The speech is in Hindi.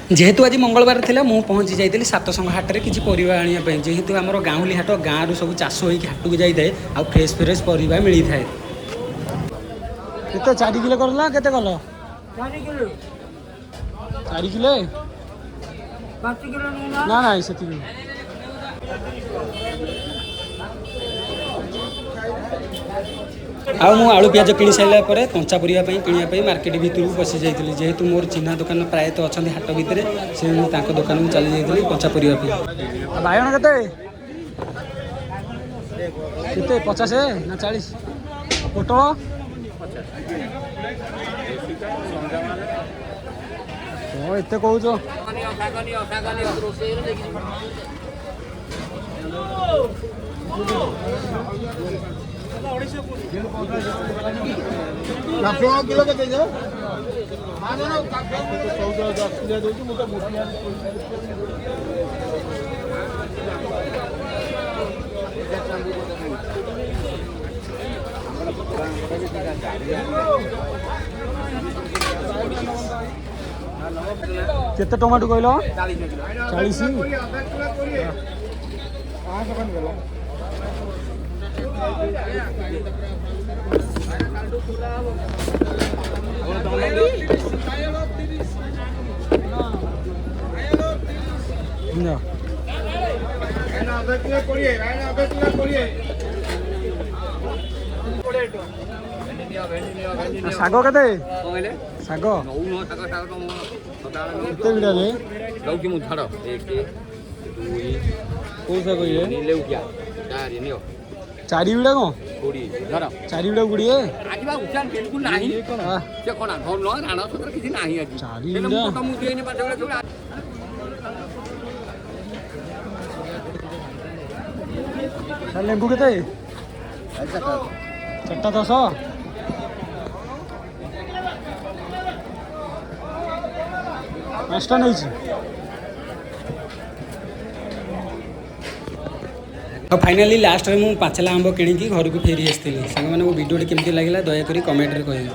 जेहेतु आज मंगलवार थिला मु पहुँची जाइली सातसंग हाट में किसी परिवा आने जेहेतु आम गाँवली हाट गाँव सब चाष हो हाट को जाए आ फ्रेश फ्रेश परिवा मिली थाए। केते 4 किलो करला केते कल 4 किलो 4 किलो 5 किलो ना ना से आ मु आलू प्याज किणी सारा पर कंचा परिया किणापी मार्केट भितर पशि जाइली जेहेतु मोर चिन्ह दुकान प्रायतः अच्छा हाट भितर से दुकान में चली जाइली कंचा परिया बायण केते 50 ना 40 पोटल एत कौच किलो के केते टमाटो कहल 40 ଶାଗ କେତେ ଶାଗ କେତେ ବିଡ଼ା ରେ ଯାଉଛି ମୁଁ ଛାଡ଼ 1 2 କୋଉ ଶାଗ ଇଏ ଲେଉକିଆ 4 ନିଅ 4 ବିଡ଼ା କଣ 20 ଧର 4 ବିଡ଼ା 20 ଆଜି ବା ଉଚାନ ବିଲକୁଲ ନାହିଁ ସେ କଣ ଧନ ରାଣ ସତରେ କିଛି ନାହିଁ ଆଜି 4 ବିଡ଼ା ମୁଁ ଦେଇନି 5 ବେଳେ ଲେମ୍ବୁ କେତେ 4ଟା 10 5ଟା ନେଇଛି। और फाइनाली लास्ट में मुझे पाचला आंब किणी घर को फेरी आसती सांग मैंने वीडियो केमती लगे दयाकोरी कमेंट रे कहिए।